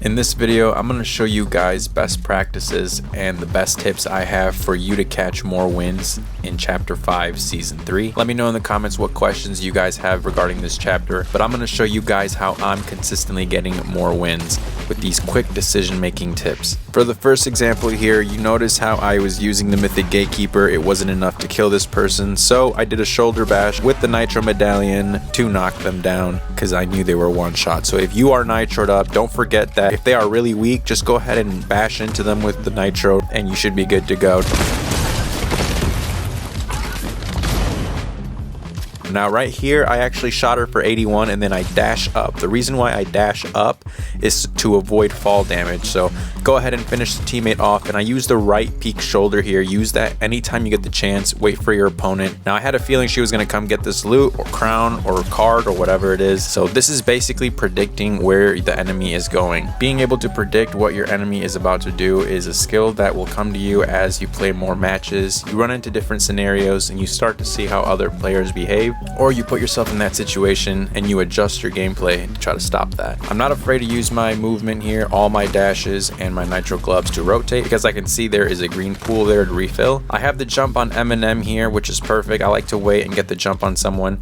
In this video, I'm going to show you guys best practices and the best tips I have for you to catch more wins in Chapter 5 Season 3. Let me know in the comments what questions you guys have regarding this chapter, but I'm going to show you guys how I'm consistently getting more wins with these quick decision making tips. For the first example here, you notice how I was using the Mythic Gatekeeper. It wasn't enough to kill this person, so I did a shoulder bash with the Nitro Medallion to knock them down because I knew they were one shot. So if you are nitroed up, don't forget that if they are really weak, just go ahead and bash into them with the nitro and you should be good to go. Now right here, I actually shot her for 81 and then I dash up. The reason why I dash up is to avoid fall damage. So go ahead and finish the teammate off, and I use the right peak shoulder here. Use that anytime you get the chance. Wait for your opponent. Now I had a feeling she was going to come get this loot or crown or card or whatever it is. So this is basically predicting where the enemy is going. Being able to predict what your enemy is about to do is a skill that will come to you as you play more matches. You run into different scenarios and you start to see how other players behave, or you put yourself in that situation and you adjust your gameplay to try to stop that. I'm not afraid to use my movement here, all my dashes and my Nitro Gloves to rotate, because I can see there is a green pool there to refill. I have the jump on M&M here, which is perfect. I like to wait and get the jump on someone.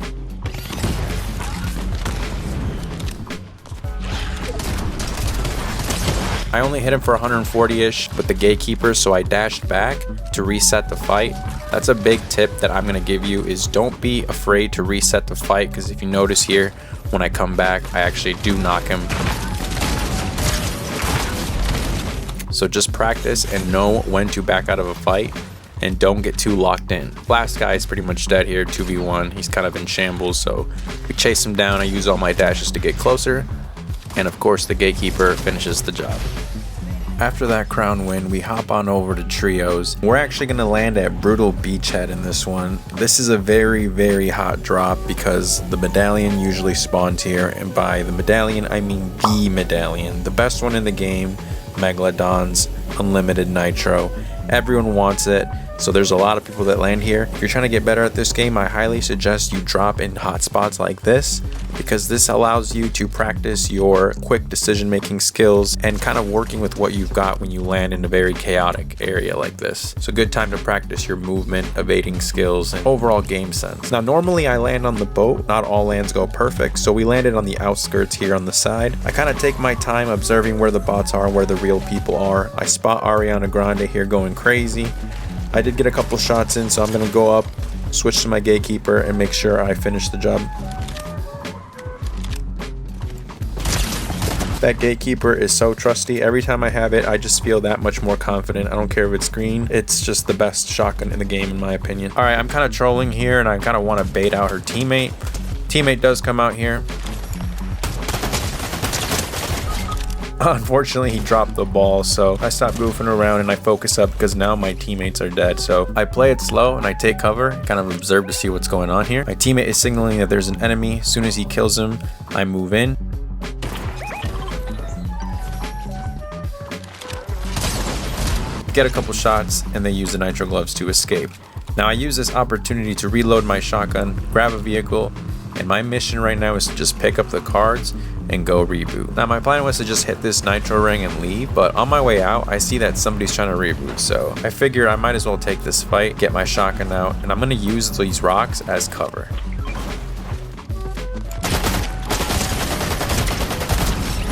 I only hit him for 140-ish with the Gatekeeper, so I dashed back to reset the fight. That's a big tip that I'm going to give you, is don't be afraid to reset the fight, because if you notice here, when I come back, I actually do knock him. So just practice and know when to back out of a fight and don't get too locked in. Last guy is pretty much dead here, 2v1. He's kind of in shambles, so we chase him down. I use all my dashes to get closer, and of course the Gatekeeper finishes the job. After that crown win, we hop on over to trios. We're actually going to land at Brutal Beachhead in this one. This is a very hot drop because the medallion usually spawns here, and by the medallion I mean the medallion, the best one in the game, Megalodon's Unlimited Nitro. Everyone wants it, so there's a lot of people that land here. If you're trying to get better at this game, I highly suggest you drop in hotspots like this, because this allows you to practice your quick decision making skills and kind of working with what you've got when you land in a very chaotic area like this. So good time to practice your movement, evading skills, and overall game sense. Now normally I land on the boat, not all lands go perfect, so we landed on the outskirts here on the side. I kind of take my time observing where the bots are, where the real people are. I spot Ariana Grande here going crazy. I did get a couple shots in, so I'm going to go up, switch to my Gatekeeper, and make sure I finish the job. That Gatekeeper is so trusty. Every time I have it, I just feel that much more confident. I don't care if it's green. It's just the best shotgun in the game, in my opinion. All right, I'm kind of trolling here, and I kind of want to bait out her teammate. Teammate does come out here. Unfortunately, he dropped the ball, so I stopped goofing around and I focus up because now my teammates are dead. So I play it slow and I take cover, kind of observe to see what's going on here. My teammate is signaling that there's an enemy. As soon as he kills him, I move in. Get a couple shots, and they use the Nitro Gloves to escape. Now I use this opportunity to reload my shotgun, grab a vehicle, and my mission right now is to just pick up the cards and go reboot. Now my plan was to just hit this nitro ring and leave, but on my way out I see that somebody's trying to reboot, so I figure I might as well take this fight, get my shotgun out, and I'm going to use these rocks as cover.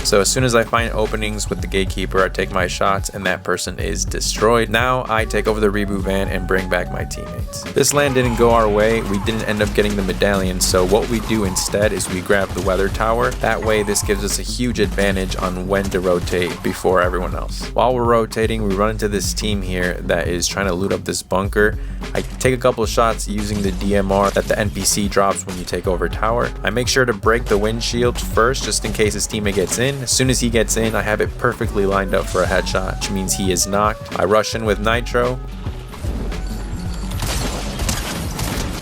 So as soon as I find openings with the Gatekeeper, I take my shots and that person is destroyed. Now I take over the reboot van and bring back my teammates. This land didn't go our way. We didn't end up getting the medallion, so what we do instead is we grab the weather tower. That way this gives us a huge advantage on when to rotate before everyone else. While we're rotating, we run into this team here that is trying to loot up this bunker. I take a couple of shots using the DMR that the NPC drops when you take over tower. I make sure to break the windshield first just in case his teammate gets in. As soon as he gets in, I have it perfectly lined up for a headshot, which means he is knocked. I rush in with Nitro,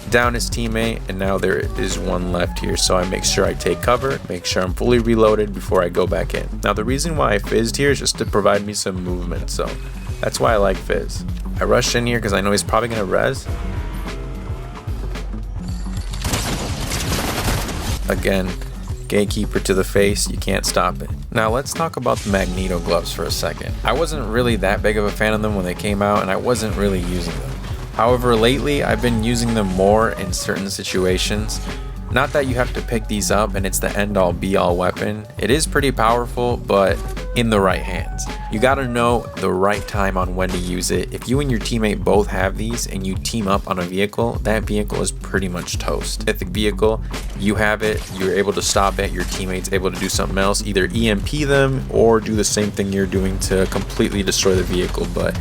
down his teammate, and now there is one left here, so I make sure I take cover, make sure I'm fully reloaded before I go back in. Now the reason why I fizzed here is just to provide me some movement, so that's why I like fizz. I rush in here because I know he's probably going to res. Again, Gatekeeper to the face, you can't stop it. Now let's talk about the Magneto Gloves for a second. I wasn't really that big of a fan of them when they came out, and I wasn't really using them. However, lately I've been using them more in certain situations. Not that you have to pick these up and it's the end-all be-all weapon. It is pretty powerful, but in the right hands. You gotta know the right time on when to use it. If you and your teammate both have these and you team up on a vehicle, that vehicle is pretty much toast. If the vehicle, you have it, you're able to stop it, your teammate's able to do something else, either EMP them or do the same thing you're doing to completely destroy the vehicle. But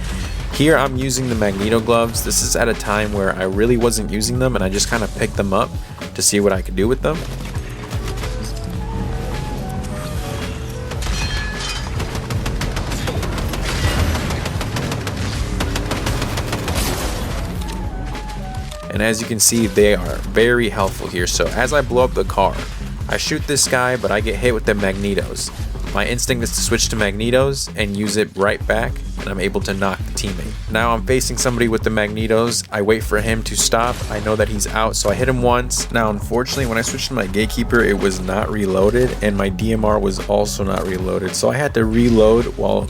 here I'm using the Magneto Gloves. This is at a time where I really wasn't using them and I just kind of picked them up to see what I could do with them. And as you can see, they are very helpful here. So as I blow up the car, I shoot this guy, but I get hit with the Magnetos. My instinct is to switch to Magnetos and use it right back, and I'm able to knock the teammate. Now I'm facing somebody with the Magnetos. I wait for him to stop. I know that he's out, so I hit him once. Now unfortunately, when I switched to my Gatekeeper, it was not reloaded, and my DMR was also not reloaded. So I had to reload while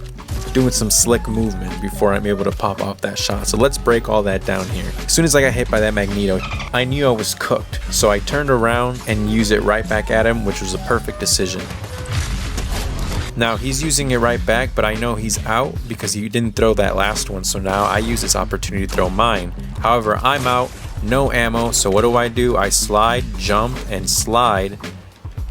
doing some slick movement before I'm able to pop off that shot. So let's break all that down here. As soon as I got hit by that Magneto, I knew I was cooked. So I turned around and used it right back at him, which was a perfect decision. Now he's using it right back, but I know he's out because he didn't throw that last one. So now I use this opportunity to throw mine. However, I'm out, no ammo. So what do? I slide, jump, and slide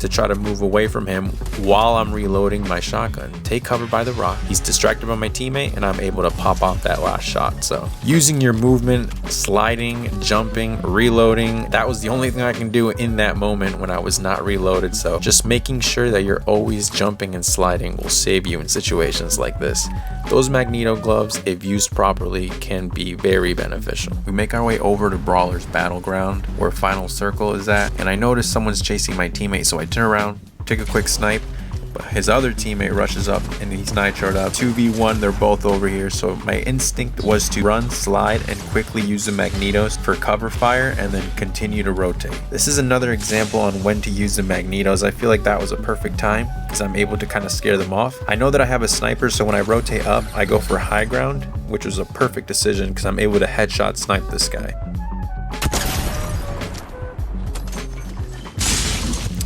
to try to move away from him while I'm reloading my shotgun. Take cover by the rock. He's distracted by my teammate and I'm able to pop off that last shot. So using your movement, sliding, jumping, reloading, that was the only thing I can do in that moment when I was not reloaded. So just making sure that you're always jumping and sliding will save you in situations like this. Those Magneto Gloves, if used properly, can be very beneficial. We make our way over to Brawler's Battleground, where Final Circle is at, and I notice someone's chasing my teammate, so I turn around, take a quick snipe, but his other teammate rushes up and he's nitroed up. 2v1, they're both over here, so my instinct was to run, slide, and quickly use the Magnetos for cover fire and then continue to rotate. This is another example on when to use the Magnetos. I feel like that was a perfect time because I'm able to kind of scare them off. I know that I have a sniper, so when I rotate up, I go for high ground, which was a perfect decision because I'm able to headshot snipe this guy.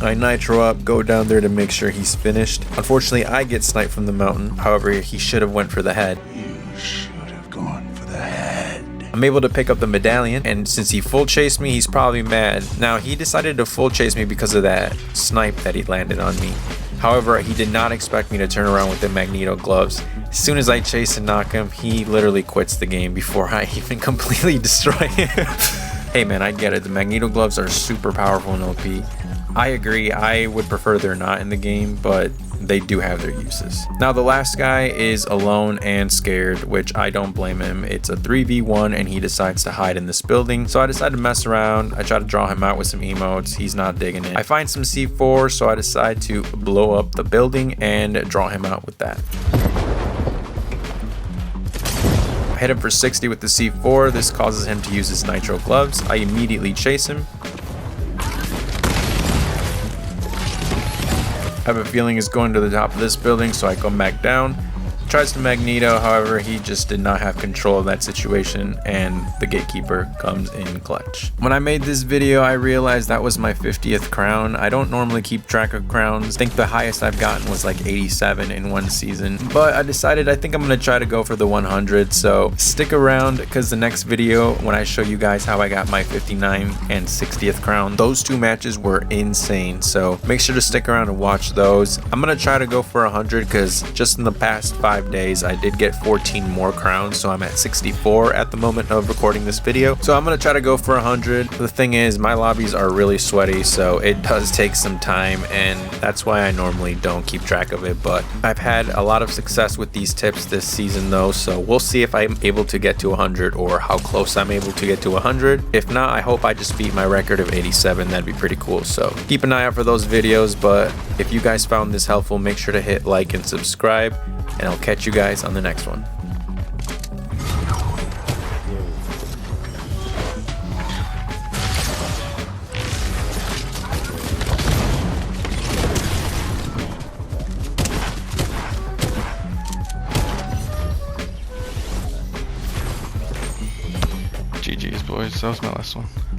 I nitro up, go down there to make sure he's finished. Unfortunately, I get sniped from the mountain. However, he should have went for the head. You should have gone for the head. I'm able to pick up the medallion, and since he full chased me, he's probably mad. Now, he decided to full chase me because of that snipe that he landed on me. However, he did not expect me to turn around with the Magneto Gloves. As soon as I chase and knock him, he literally quits the game before I even completely destroy him. Hey man, I get it. The Magneto Gloves are super powerful in OP. I agree, I would prefer they're not in the game, but they do have their uses. Now the last guy is alone and scared, which I don't blame him. It's a 3v1 and he decides to hide in this building. So I decide to mess around. I try to draw him out with some emotes. He's not digging it. I find some C4, so I decide to blow up the building and draw him out with that. I hit him for 60 with the C4. This causes him to use his Nitro Gloves. I immediately chase him. I have a feeling he's going to the top of this building, so I come back down. Tries to Magneto, however, he just did not have control of that situation, and the Gatekeeper comes in clutch. When I made this video, I realized that was my 50th crown. I don't normally keep track of crowns. I think the highest I've gotten was like 87 in one season, but I decided I think I'm gonna try to go for the 100, so stick around because the next video, when I show you guys how I got my 59 and 60th crown, those two matches were insane, so make sure to stick around and watch those. I'm gonna try to go for 100 because just in the past 5 days I did get 14 more crowns, so I'm at 64 at the moment of recording this video, so I'm gonna try to go for 100. The thing is, my lobbies are really sweaty, so it does take some time, and that's why I normally don't keep track of it, but I've had a lot of success with these tips this season though, so we'll see if I'm able to get to 100 or how close I'm able to get to 100. If not, I hope I just beat my record of 87. That'd be pretty cool, so keep an eye out for those videos. But if you guys found this helpful, make sure to hit like and subscribe, and I'll catch you guys on the next one. boys. That was my last one.